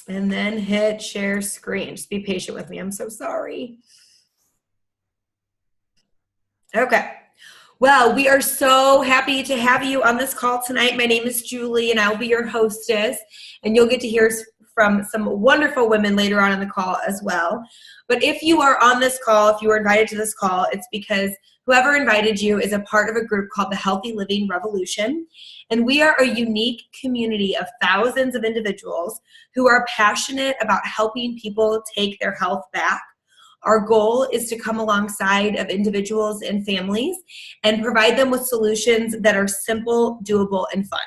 And then hit share screen. Just be patient with me. I'm so sorry. Okay. Well, we are so happy to have you on this call tonight. My name is Julie, and I'll be your hostess. And you'll get to hear from some wonderful women later on in the call as well. But if you are on this call, if you were invited to this call, it's because whoever invited you is a part of a group called the Healthy Living Revolution. And we are a unique community of thousands of individuals who are passionate about helping people take their health back. Our goal is to come alongside of individuals and families and provide them with solutions that are simple, doable, and fun.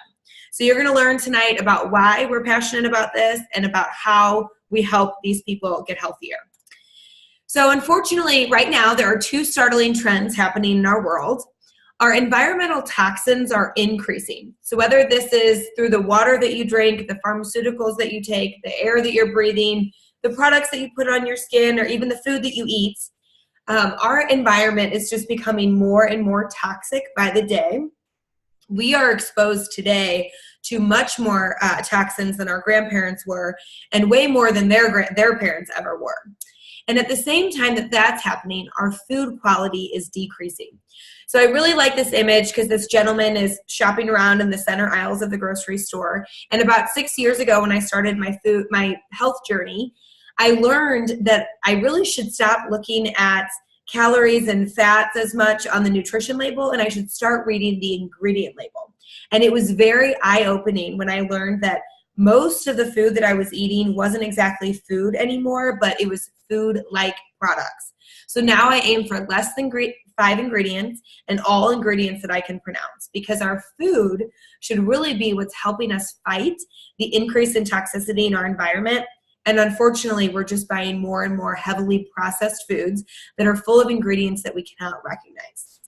So you're going to learn tonight about why we're passionate about this and about how we help these people get healthier. So unfortunately, right now, there are two startling trends happening in our world. Our environmental toxins are increasing. So whether this is through the water that you drink, the pharmaceuticals that you take, the air that you're breathing, the products that you put on your skin, or even the food that you eat, our environment is just becoming more and more toxic by the day. We are exposed today to much more toxins than our grandparents were, and way more than their parents ever were. And at the same time that that's happening, our food quality is decreasing. So I really like this image because this gentleman is shopping around in the center aisles of the grocery store. And about 6 years ago, when I started my health journey, I learned that I really should stop looking at calories and fats as much on the nutrition label, and I should start reading the ingredient label. And it was very eye-opening when I learned that most of the food that I was eating wasn't exactly food anymore, but it was food-like products. So now I aim for less than 5 ingredients and all ingredients that I can pronounce, because our food should really be what's helping us fight the increase in toxicity in our environment. And unfortunately, we're just buying more and more heavily processed foods that are full of ingredients that we cannot recognize.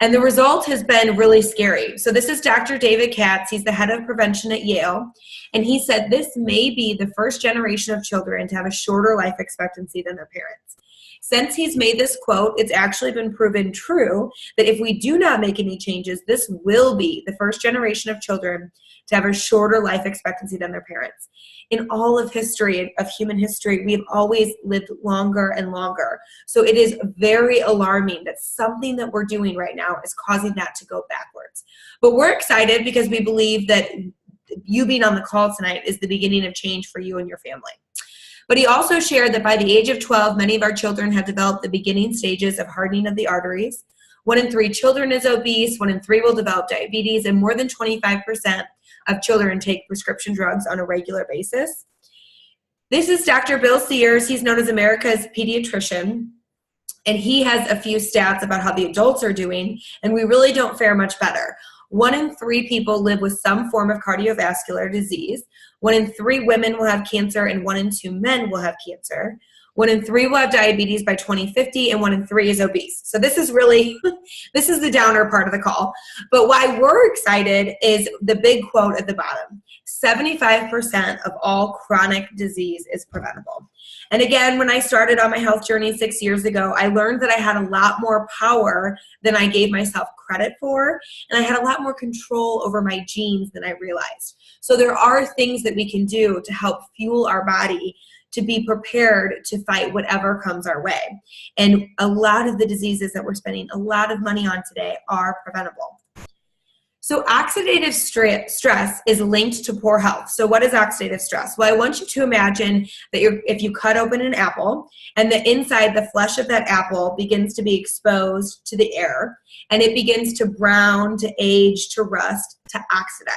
And the result has been really scary. So this is Dr. David Katz. He's the head of prevention at Yale. And he said this may be the first generation of children to have a shorter life expectancy than their parents. Since he's made this quote, it's actually been proven true that if we do not make any changes, this will be the first generation of children to have a shorter life expectancy than their parents. In all of history, of human history, we've always lived longer and longer. So it is very alarming that something that we're doing right now is causing that to go backwards. But we're excited because we believe that you being on the call tonight is the beginning of change for you and your family. But he also shared that by the age of 12, many of our children have developed the beginning stages of hardening of the arteries. 1 in 3 children is obese, 1 in 3 will develop diabetes, and more than 25% of children take prescription drugs on a regular basis. This is Dr. Bill Sears. He's known as America's pediatrician, and he has a few stats about how the adults are doing, and we really don't fare much better. 1 in 3 people live with some form of cardiovascular disease. 1 in 3 women will have cancer, and 1 in 2 men will have cancer. 1 in 3 will have diabetes by 2050, and 1 in 3 is obese. So this is really, this is the downer part of the call. But why we're excited is the big quote at the bottom. 75% of all chronic disease is preventable. And again, when I started on my health journey 6 years ago, I learned that I had a lot more power than I gave myself credit for, and I had a lot more control over my genes than I realized. So there are things that we can do to help fuel our body to be prepared to fight whatever comes our way. And a lot of the diseases that we're spending a lot of money on today are preventable. So oxidative stress is linked to poor health. So what is oxidative stress? Well, I want you to imagine that if you cut open an apple and the inside, the flesh of that apple begins to be exposed to the air, and it begins to brown, to age, to rust, to oxidize.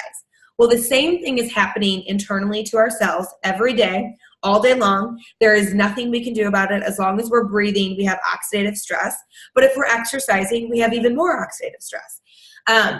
Well, the same thing is happening internally to our cells every day, all day long. There is nothing we can do about it. As long as we're breathing, we have oxidative stress. But if we're exercising, we have even more oxidative stress.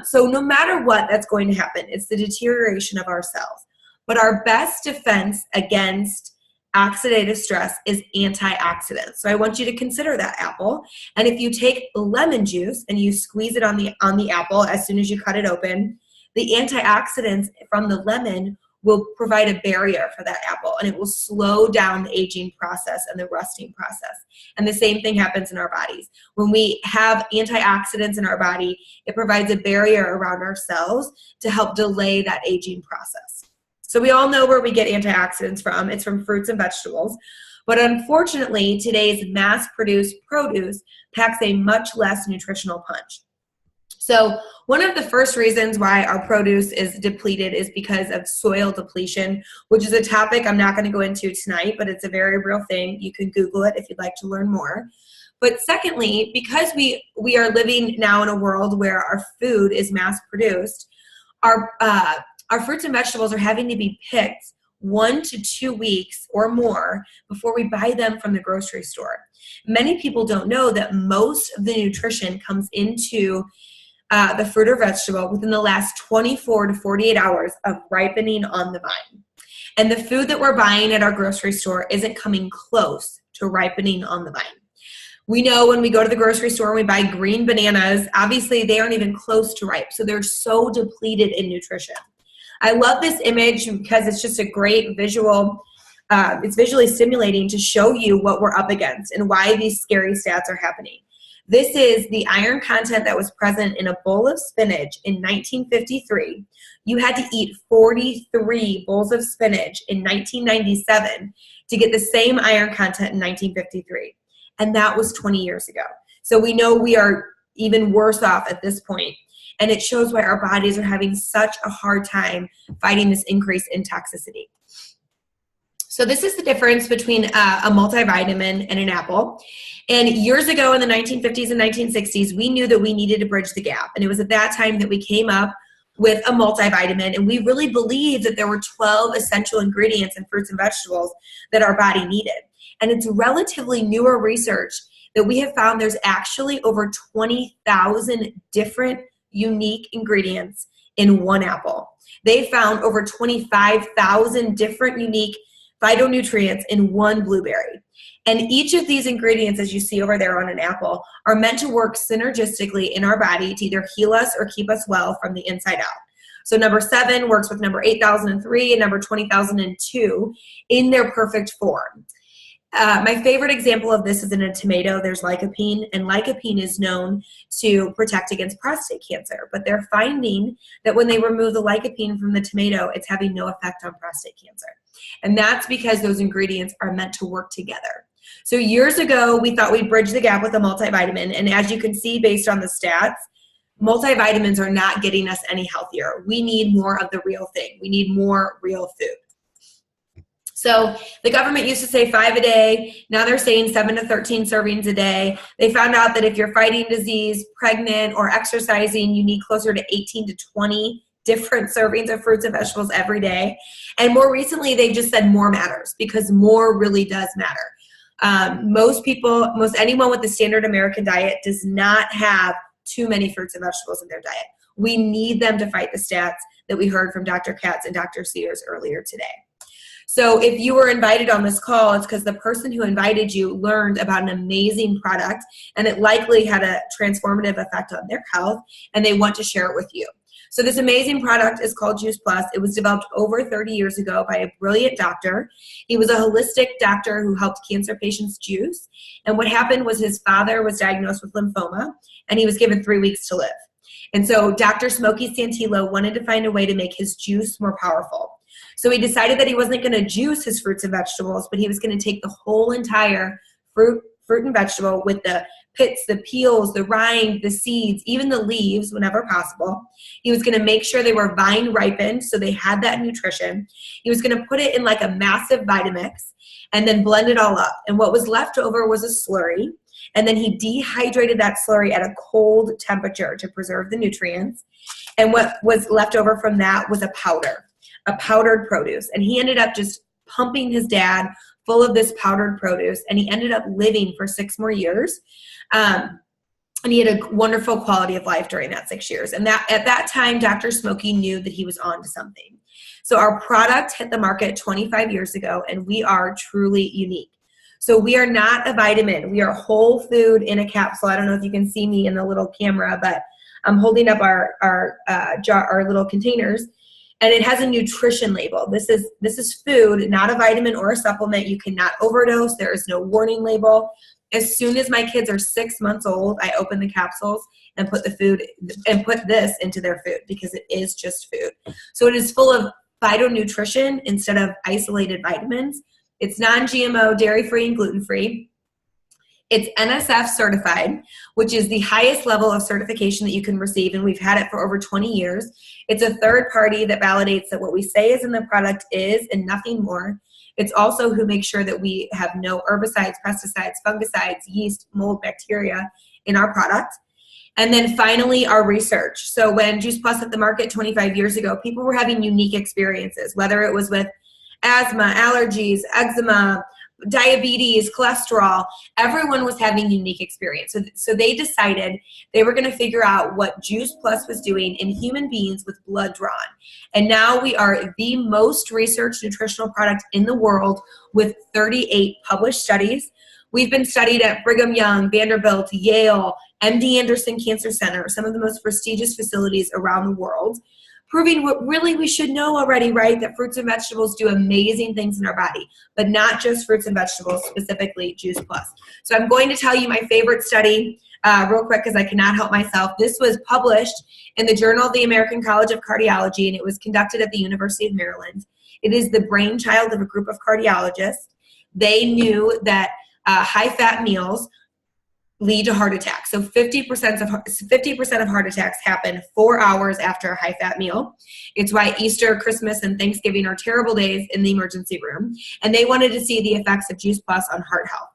So no matter what, that's going to happen. It's the deterioration of our cells. But our best defense against oxidative stress is antioxidants. So I want you to consider that apple. And if you take lemon juice and you squeeze it on the apple as soon as you cut it open, the antioxidants from the lemon will provide a barrier for that apple, and it will slow down the aging process and the rusting process. And the same thing happens in our bodies. When we have antioxidants in our body, it provides a barrier around our cells to help delay that aging process. So we all know where we get antioxidants from. It's from fruits and vegetables. But unfortunately, today's mass-produced produce packs a much less nutritional punch. So one of the first reasons why our produce is depleted is because of soil depletion, which is a topic I'm not going to go into tonight, but it's a very real thing. You can Google it if you'd like to learn more. But secondly, because we are living now in a world where our food is mass-produced, our fruits and vegetables are having to be picked 1 to 2 weeks or more before we buy them from the grocery store. Many people don't know that most of the nutrition comes into the fruit or vegetable within the last 24 to 48 hours of ripening on the vine. And the food that we're buying at our grocery store isn't coming close to ripening on the vine. We know when we go to the grocery store and we buy green bananas, obviously they aren't even close to ripe. So they're so depleted in nutrition. I love this image because it's just a great visual. It's visually stimulating to show you what we're up against and why these scary stats are happening. This is the iron content that was present in a bowl of spinach in 1953. You had to eat 43 bowls of spinach in 1997 to get the same iron content in 1953. And that was 20 years ago. So we know we are even worse off at this point. And it shows why our bodies are having such a hard time fighting this increase in toxicity. So this is the difference between a multivitamin and an apple. And years ago in the 1950s and 1960s, we knew that we needed to bridge the gap. And it was at that time that we came up with a multivitamin. And we really believed that there were 12 essential ingredients in fruits and vegetables that our body needed. And it's relatively newer research that we have found there's actually over 20,000 different unique ingredients in one apple. They found over 25,000 different unique phytonutrients in one blueberry. And each of these ingredients, as you see over there on an apple, are meant to work synergistically in our body to either heal us or keep us well from the inside out. So number 7 works with number 8,003 and number 20,002 in their perfect form. My favorite example of this is in a tomato. There's lycopene, and lycopene is known to protect against prostate cancer. But they're finding that when they remove the lycopene from the tomato, it's having no effect on prostate cancer. And that's because those ingredients are meant to work together. So years ago, we thought we'd bridge the gap with a multivitamin. And as you can see, based on the stats, multivitamins are not getting us any healthier. We need more of the real thing. We need more real food. So the government used to say 5 a day. Now they're saying 7 to 13 servings a day. They found out that if you're fighting disease, pregnant, or exercising, you need closer to 18 to 20 different servings of fruits and vegetables every day. And more recently, they've just said more matters because more really does matter. Most anyone with the standard American diet does not have too many fruits and vegetables in their diet. We need them to fight the stats that we heard from Dr. Katz and Dr. Sears earlier today. So if you were invited on this call, it's because the person who invited you learned about an amazing product and it likely had a transformative effect on their health and they want to share it with you. So this amazing product is called Juice Plus. It was developed over 30 years ago by a brilliant doctor. He was a holistic doctor who helped cancer patients juice. And what happened was his father was diagnosed with lymphoma and he was given 3 weeks to live. And so Dr. Smokey Santillo wanted to find a way to make his juice more powerful. So he decided that he wasn't going to juice his fruits and vegetables, but he was going to take the whole entire fruit and vegetable with the pits, the peels, the rind, the seeds, even the leaves whenever possible. He was going to make sure they were vine ripened so they had that nutrition. He was going to put it in like a massive Vitamix and then blend it all up. And what was left over was a slurry. And then he dehydrated that slurry at a cold temperature to preserve the nutrients. And what was left over from that was a powdered produce. And he ended up just pumping his dad full of this powdered produce. And he ended up living for 6 more years. And he had a wonderful quality of life during that 6 years. And that at that time, Dr. Smokey knew that he was on to something. So our product hit the market 25 years ago, and we are truly unique. So we are not a vitamin. We are whole food in a capsule. I don't know if you can see me in the little camera, but I'm holding up our little containers. And it has a nutrition label. This is food, not a vitamin or a supplement. You cannot overdose. There is no warning label. As soon as my kids are 6 months old, I open the capsules and put the food and put this into their food because it is just food. So it is full of phytonutrition instead of isolated vitamins. It's non-GMO, dairy-free, and gluten-free. It's NSF certified, which is the highest level of certification that you can receive, and we've had it for over 20 years. It's a third party that validates that what we say is in the product is and nothing more. It's also who makes sure that we have no herbicides, pesticides, fungicides, yeast, mold, bacteria in our product. And then finally, our research. So when Juice Plus hit the market 25 years ago, people were having unique experiences, whether it was with asthma, allergies, eczema, diabetes, cholesterol. Everyone was having unique experience. So they decided they were going to figure out what Juice Plus was doing in human beings with blood drawn. And now we are the most researched nutritional product in the world with 38 published studies. We've been studied at Brigham Young, Vanderbilt, Yale, MD Anderson Cancer Center, some of the most prestigious facilities around the world, proving what really we should know already, right? That fruits and vegetables do amazing things in our body, but not just fruits and vegetables, specifically Juice Plus. So I'm going to tell you my favorite study real quick because I cannot help myself. This was published in the Journal of the American College of Cardiology, and it was conducted at the University of Maryland. It is the brainchild of a group of cardiologists. They knew that high-fat meals lead to heart attacks. So 50% of heart attacks happen 4 hours after a high-fat meal. It's why Easter, Christmas, and Thanksgiving are terrible days in the emergency room. And they wanted to see the effects of Juice Plus on heart health.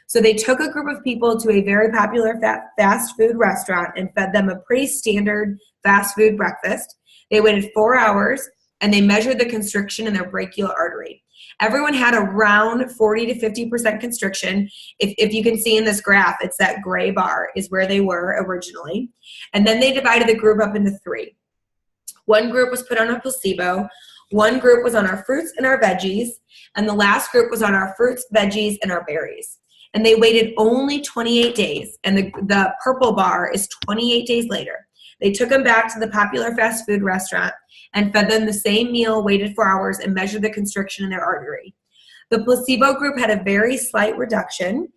So they took a group of people to a very popular fast food restaurant and fed them a pretty standard fast food breakfast. They waited 4 hours, and they measured the constriction in their brachial artery. Everyone had around 40 to 50% constriction. If you can see in this graph, it's that gray bar is where they were originally. And then they divided the group up into three. One group was put on a placebo. One group was on our fruits and our veggies. And the last group was on our fruits, veggies, and our berries. And they waited only 28 days. And the purple bar is 28 days later. They took them back to the popular fast food restaurant and fed them the same meal, waited 4 hours, and measured the constriction in their artery. The placebo group had a very slight reduction.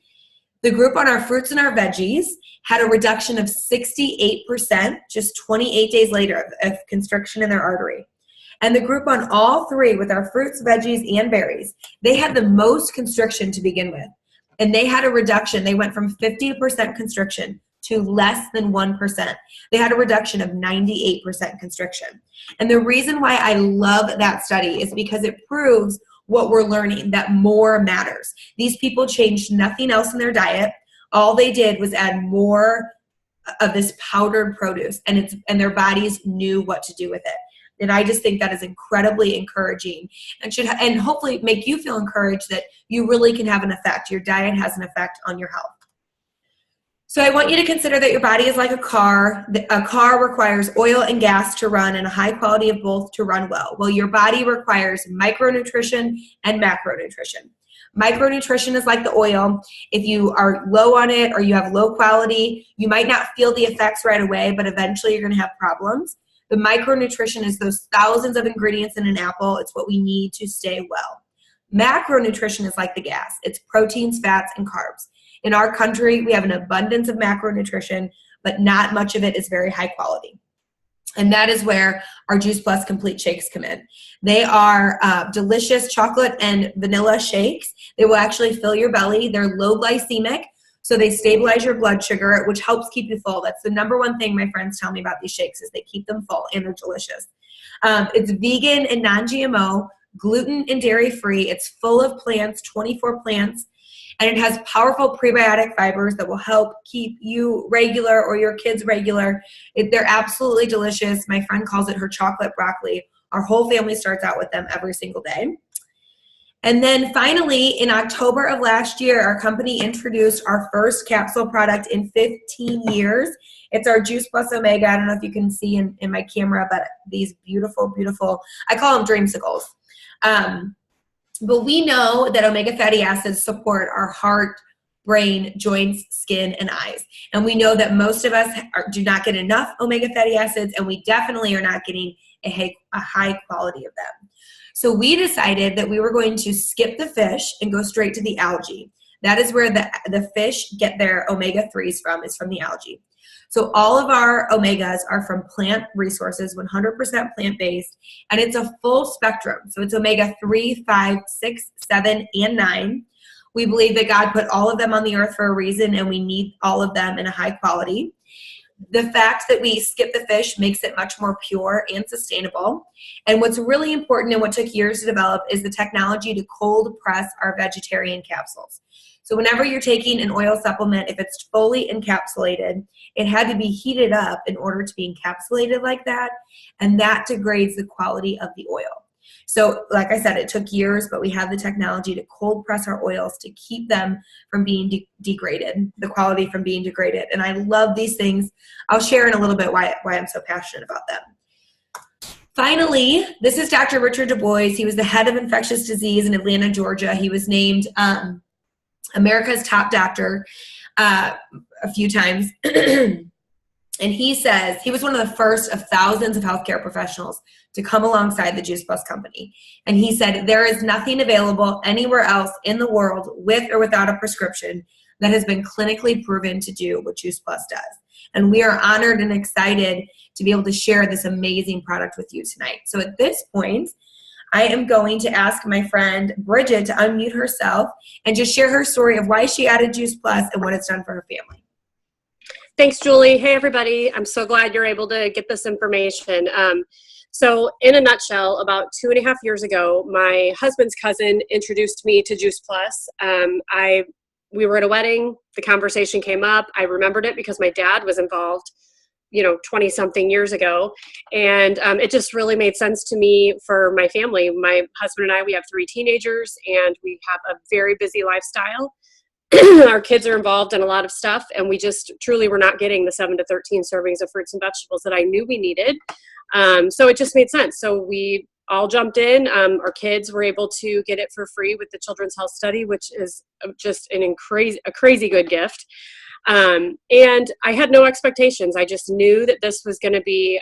The group on our fruits and our veggies had a reduction of 68% just 28 days later of constriction in their artery. And the group on all three with our fruits, veggies, and berries, they had the most constriction to begin with. And they had a reduction. They went from 50% constriction to less than 1%. They had a reduction of 98% constriction. And the reason why I love that study is because it proves what we're learning, that more matters. These people changed nothing else in their diet. All they did was add more of this powdered produce, and their bodies knew what to do with it. And I just think that is incredibly encouraging and hopefully make you feel encouraged that you really can have an effect. Your diet has an effect on your health. So I want you to consider that your body is like a car. A car requires oil and gas to run and a high quality of both to run well. Well, your body requires micronutrition and macronutrition. Micronutrition is like the oil. If you are low on it or you have low quality, you might not feel the effects right away, but eventually you're going to have problems. The micronutrition is those thousands of ingredients in an apple. It's what we need to stay well. Macronutrition is like the gas. It's proteins, fats, and carbs. In our country, we have an abundance of macronutrition, but not much of it is very high quality. And that is where our Juice Plus Complete Shakes come in. They are delicious chocolate and vanilla shakes. They will actually fill your belly. They're low glycemic, so they stabilize your blood sugar, which helps keep you full. That's the number one thing my friends tell me about these shakes is they keep them full, and they're delicious. It's vegan and non-GMO, gluten and dairy-free. It's full of plants, 24 plants. And it has powerful prebiotic fibers that will help keep you regular or your kids regular. They're absolutely delicious. My friend calls it her chocolate broccoli. Our whole family starts out with them every single day. And then finally, in October of last year, our company introduced our first capsule product in 15 years. It's our Juice Plus Omega. I don't know if you can see in my camera, but these beautiful, beautiful, I call them dreamsicles. But we know that omega fatty acids support our heart, brain, joints, skin, and eyes. And we know that most of us do not get enough omega fatty acids, and we definitely are not getting a high quality of them. So we decided that we were going to skip the fish and go straight to the algae. That is where the fish get their omega-3s from, is from the algae. So all of our omegas are from plant resources, 100% plant-based, and it's a full spectrum. So it's omega 3, 5, 6, 7, and 9. We believe that God put all of them on the earth for a reason, and we need all of them in a high quality. The fact that we skip the fish makes it much more pure and sustainable. And what's really important and what took years to develop is the technology to cold press our vegetarian capsules. So whenever you're taking an oil supplement, if it's fully encapsulated, it had to be heated up in order to be encapsulated like that, and that degrades the quality of the oil. So like I said, it took years, but we have the technology to cold press our oils to keep them from being degraded, the quality from being degraded. And I love these things. I'll share in a little bit why I'm so passionate about them. Finally, this is Dr. Richard Du Bois. He was the head of infectious disease in Atlanta, Georgia. He was named America's top doctor a few times. And he says he was one of the first of thousands of healthcare professionals to come alongside the Juice Plus company. And he said, there is nothing available anywhere else in the world with or without a prescription that has been clinically proven to do what Juice Plus does. And we are honored and excited to be able to share this amazing product with you tonight. So at this point, I am going to ask my friend Bridget to unmute herself and just share her story of why she added Juice Plus and what it's done for her family. Thanks, Julie. Hey, everybody. I'm so glad you're able to get this information. So in a nutshell, about 2.5 years ago, my husband's cousin introduced me to Juice Plus. We were at a wedding. The conversation came up. I remembered it because my dad was involved, 20-something years ago. And it just really made sense to me for my family. My husband and I, we have 3 teenagers, and we have a very busy lifestyle. Our kids are involved in a lot of stuff, and we just truly were not getting the 7 to 13 servings of fruits and vegetables that I knew we needed. So it just made sense. So we all jumped in. Our kids were able to get it for free with the Children's Health Study, which is just a crazy good gift. And I had no expectations. I just knew that this was going to be,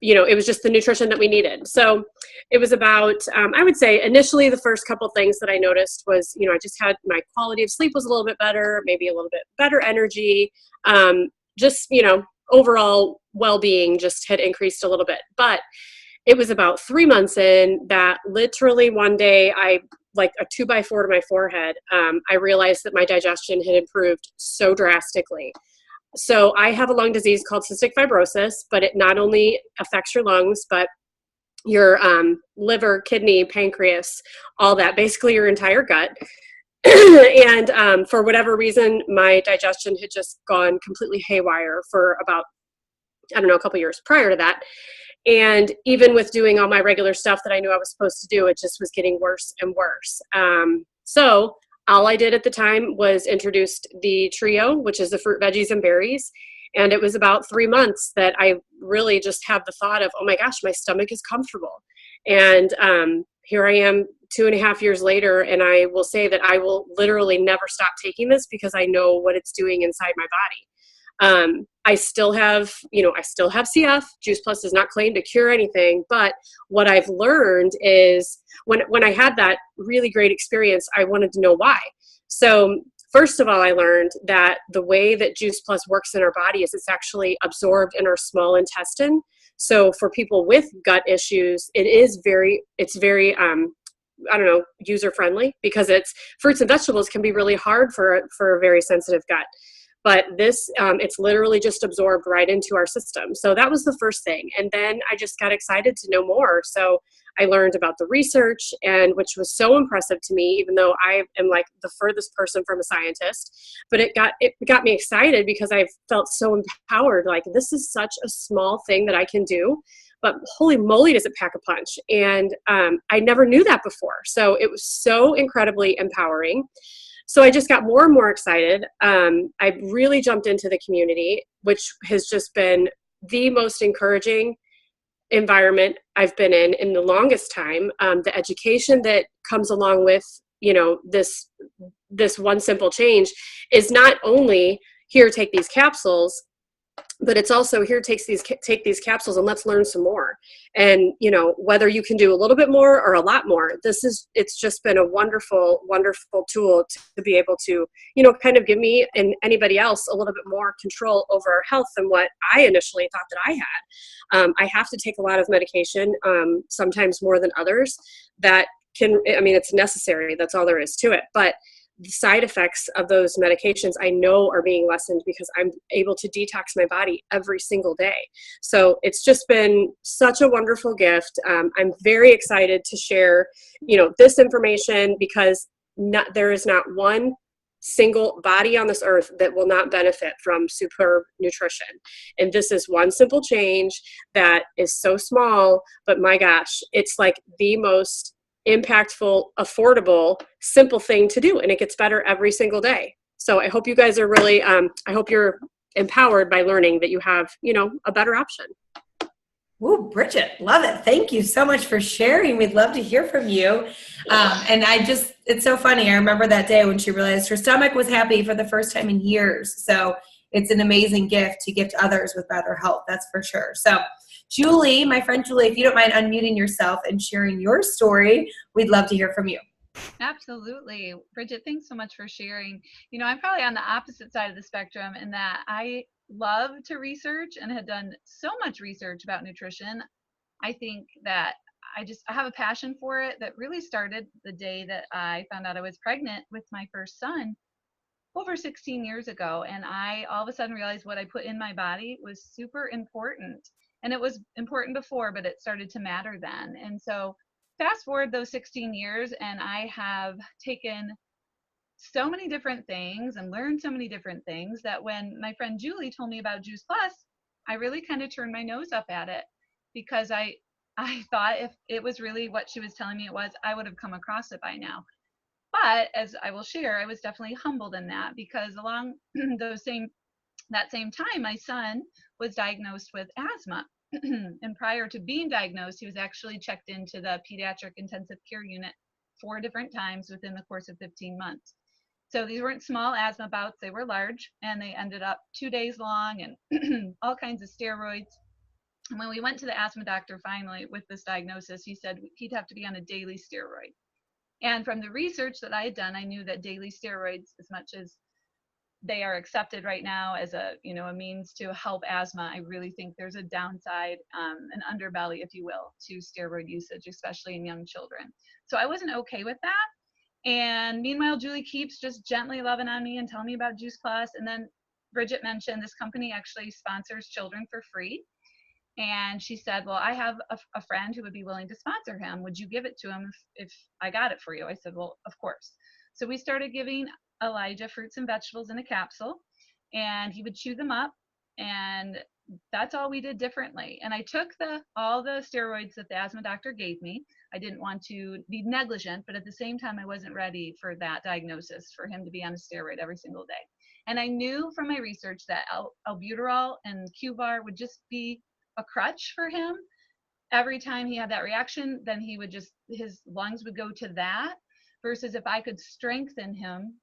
it was just the nutrition that we needed. So it was about, I would say initially the first couple things that I noticed was, I just had my quality of sleep was a little bit better, maybe a little bit better energy, overall well-being just had increased a little bit. But it was about 3 months in that literally one day I, like a 2x4 to my forehead, I realized that my digestion had improved so drastically. So I have a lung disease called cystic fibrosis, but it not only affects your lungs, but your liver, kidney, pancreas, all that, basically your entire gut. And for whatever reason, my digestion had just gone completely haywire for about, a couple years prior to that. And even with doing all my regular stuff that I knew I was supposed to do, it just was getting worse and worse. So all I did at the time was introduced the trio, which is the fruit, veggies, and berries. And it was about 3 months that I really just had the thought of, oh my gosh, my stomach is comfortable. And here I am 2.5 years later, and I will say that I will literally never stop taking this because I know what it's doing inside my body. I still have CF. Juice Plus does not claim to cure anything, but what I've learned is when I had that really great experience, I wanted to know why. So first of all, I learned that the way that Juice Plus works in our body is it's actually absorbed in our small intestine. So for people with gut issues, it's very user friendly, because fruits and vegetables can be really hard for a very sensitive gut. But this, it's literally just absorbed right into our system. So that was the first thing. And then I just got excited to know more. So I learned about the research, and which was so impressive to me, even though I am like the furthest person from a scientist. But it got me excited because I felt so empowered. Like, this is such a small thing that I can do, but holy moly, does it pack a punch. And I never knew that before. So it was so incredibly empowering. So I just got more and more excited. I really jumped into the community, which has just been the most encouraging environment I've been in the longest time. The education that comes along with, this one simple change is not only here, take these capsules. but it's also here, take these capsules and let's learn some more. And whether you can do a little bit more or a lot more, it's just been a wonderful tool to be able to kind of give me and anybody else a little bit more control over our health than what I initially thought that I had. I have to take a lot of medication, sometimes more than others. It's necessary, that's all there is to it. But the side effects of those medications I know are being lessened because I'm able to detox my body every single day. So it's just been such a wonderful gift. I'm very excited to share, this information, because there is not one single body on this earth that will not benefit from superb nutrition. And this is one simple change that is so small, but my gosh, it's like the most impactful, affordable, simple thing to do. And it gets better every single day. So I hope you guys are really, I hope you're empowered by learning that you have, a better option. Ooh, Bridget, love it. Thank you so much for sharing. We'd love to hear from you. And it's so funny. I remember that day when she realized her stomach was happy for the first time in years. So it's an amazing gift to gift others with better health. That's for sure. So Julie, my friend Julie, if you don't mind unmuting yourself and sharing your story, we'd love to hear from you. Absolutely. Bridget, thanks so much for sharing. I'm probably on the opposite side of the spectrum in that I love to research and had done so much research about nutrition. I think that I have a passion for it that really started the day that I found out I was pregnant with my first son over 16 years ago. And I all of a sudden realized what I put in my body was super important. And it was important before, but it started to matter then. And so fast forward those 16 years, and I have taken so many different things and learned so many different things that when my friend Julie told me about Juice Plus, I really kind of turned my nose up at it, because I thought if it was really what she was telling me it was, I would have come across it by now. But as I will share, I was definitely humbled in that, because along that same time, my son was diagnosed with asthma. And prior to being diagnosed, he was actually checked into the pediatric intensive care unit 4 different times within the course of 15 months. So these weren't small asthma bouts, they were large, and they ended up 2 days long and all kinds of steroids. And when we went to the asthma doctor finally with this diagnosis, he said he'd have to be on a daily steroid. And from the research that I had done, I knew that daily steroids, as much as they are accepted right now as a means to help asthma, I really think there's a downside, an underbelly, if you will, to steroid usage, especially in young children. So I wasn't okay with that. And meanwhile, Julie keeps just gently loving on me and telling me about Juice Plus. And then Bridget mentioned this company actually sponsors children for free. And she said, well, I have a friend who would be willing to sponsor him. Would you give it to him if I got it for you? I said, well, of course. So we started giving Elijah fruits and vegetables in a capsule, and he would chew them up. And that's all we did differently. And I took all the steroids that the asthma doctor gave me. I didn't want to be negligent, but at the same time, I wasn't ready for that diagnosis, for him to be on a steroid every single day. And I knew from my research that albuterol and Q-Bar would just be a crutch for him. Every time he had that reaction, then his lungs would go to that, versus if I could strengthen him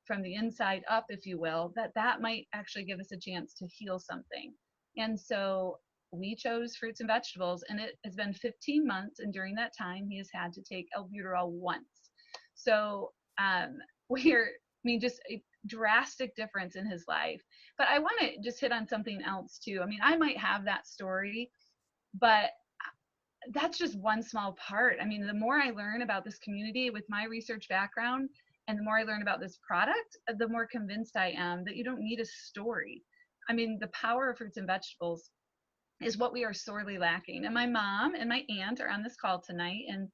from the inside up, if you will, that might actually give us a chance to heal something. And so we chose fruits and vegetables, and it has been 15 months, and during that time he has had to take albuterol once. So just a drastic difference in his life. But I want to just hit on something else too. I mean, I might have that story, but that's just one small part. I mean, the more I learn about this community with my research background, and the more I learn about this product, the more convinced I am that you don't need a story. I mean, the power of fruits and vegetables is what we are sorely lacking. And my mom and my aunt are on this call tonight, and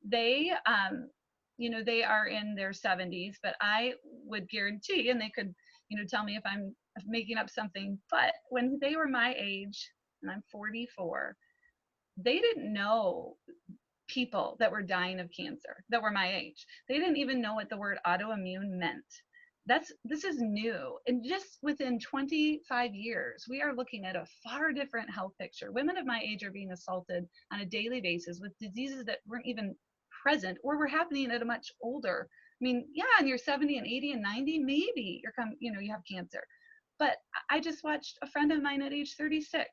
they they are in their 70s, but I would guarantee, and they could tell me if I'm making up something, but when they were my age, and I'm 44, they didn't know people that were dying of cancer that were my age. They didn't even know what the word autoimmune meant. This is new. And just within 25 years, we are looking at a far different health picture. Women of my age are being assaulted on a daily basis with diseases that weren't even present or were happening at a much older. I mean, yeah, and you're 70 and 80 and 90, maybe you have cancer. But I just watched a friend of mine at age 36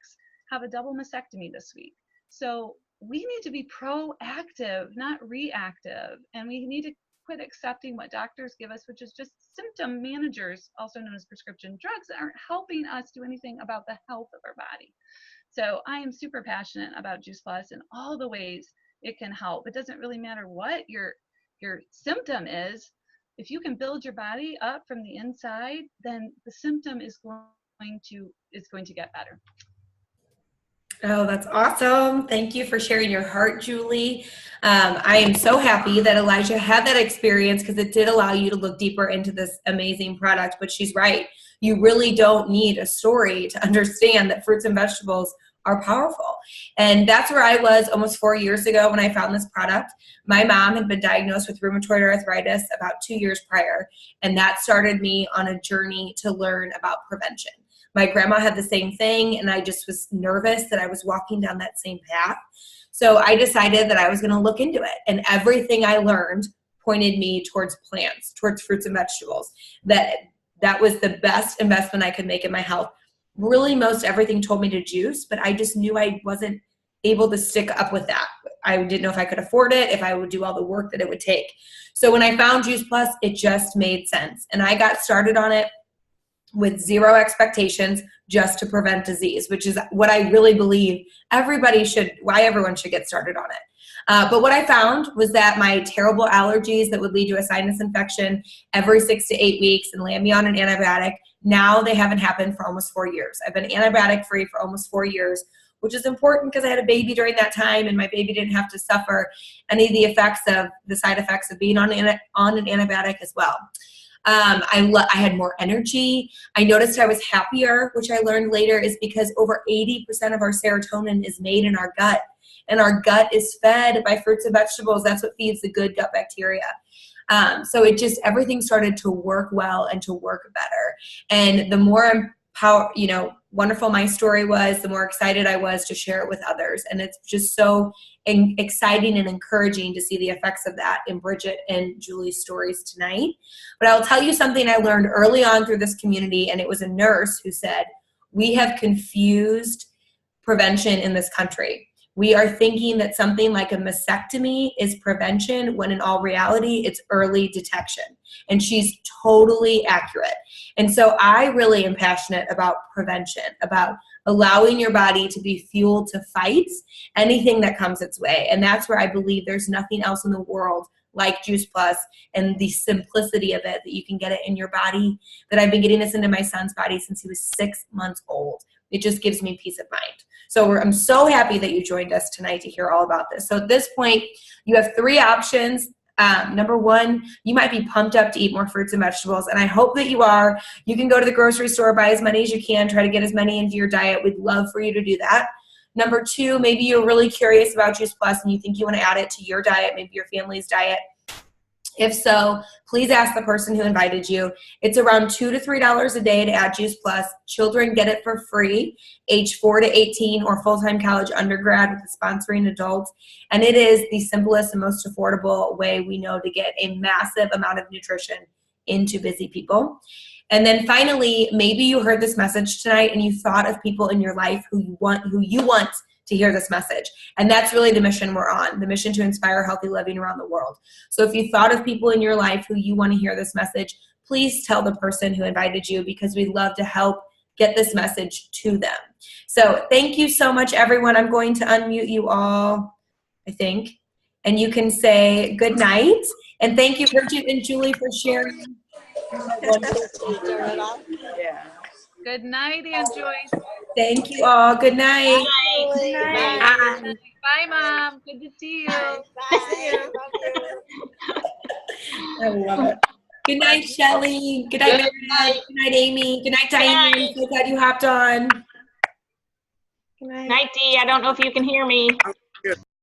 have a double mastectomy this week. So we need to be proactive, not reactive. And we need to quit accepting what doctors give us, which is just symptom managers, also known as prescription drugs, that aren't helping us do anything about the health of our body. So I am super passionate about Juice Plus and all the ways it can help. It doesn't really matter what your symptom is. If you can build your body up from the inside, then the symptom is going to get better. Oh, that's awesome. Thank you for sharing your heart, Julie. I am so happy that Elijah had that experience because it did allow you to look deeper into this amazing product. But she's right. You really don't need a story to understand that fruits and vegetables are powerful. And that's where I was almost 4 years ago when I found this product. My mom had been diagnosed with rheumatoid arthritis about 2 years prior, and that started me on a journey to learn about prevention. My grandma had the same thing, and I just was nervous that I was walking down that same path. So I decided that I was going to look into it, and everything I learned pointed me towards plants, towards fruits and vegetables. That was the best investment I could make in my health. Really, most everything told me to juice, but I just knew I wasn't able to stick up with that. I didn't know if I could afford it, if I would do all the work that it would take. So when I found Juice Plus, it just made sense. And I got started on it with zero expectations, just to prevent disease, which is what I really believe why everyone should get started on it. But what I found was that my terrible allergies that would lead to a sinus infection every 6 to 8 weeks and land me on an antibiotic, now they haven't happened for almost 4 years. I've been antibiotic free for almost 4 years, which is important because I had a baby during that time, and my baby didn't have to suffer any of the side effects of being on an antibiotic as well. I had more energy. I noticed I was happier, which I learned later is because over 80% of our serotonin is made in our gut, and our gut is fed by fruits and vegetables. That's what feeds the good gut bacteria. So everything started to work well and to work better. And the more wonderful my story was, the more excited I was to share it with others. And it's just so exciting and encouraging to see the effects of that in Bridget and Julie's stories tonight. But I'll tell you something I learned early on through this community, and it was a nurse who said, we have confused prevention in this country. We are thinking that something like a mastectomy is prevention when in all reality, it's early detection. And she's totally accurate. And so I really am passionate about prevention, about allowing your body to be fueled to fight anything that comes its way. And that's where I believe there's nothing else in the world like Juice Plus and the simplicity of it, that you can get it in your body, that I've been getting this into my son's body since he was 6 months old. It just gives me peace of mind. So I'm so happy that you joined us tonight to hear all about this. So at this point, you have 3 options. Number 1, you might be pumped up to eat more fruits and vegetables, and I hope that you are. You can go to the grocery store, buy as many as you can, try to get as many into your diet. We'd love for you to do that. Number 2, maybe you're really curious about Juice Plus and you think you want to add it to your diet, maybe your family's diet. If so, please ask the person who invited you. It's around $2 to $3 a day to add Juice Plus. Children get it for free, age 4 to 18 or full-time college undergrad with a sponsoring adult. And it is the simplest and most affordable way we know to get a massive amount of nutrition into busy people. And then finally, maybe you heard this message tonight and you thought of people in your life who you want to hear this message. And that's really the mission we're on, the mission to inspire healthy living around the world. So if you thought of people in your life who you want to hear this message, please tell the person who invited you, because we'd love to help get this message to them. So thank you so much, everyone. I'm going to unmute you all, I think, and you can say good night. And thank you, Bridget and Julie, for sharing. Yeah. Good night, Aunt Joyce. Thank you all. Good night. Bye. Good night. Bye, Mom. Good to see you. Bye. I love it. Good night, Shelly. Good night, Meredith. Good night, Amy. Good night, Diane. I'm so glad you hopped on. Night, Dee. I don't know if you can hear me.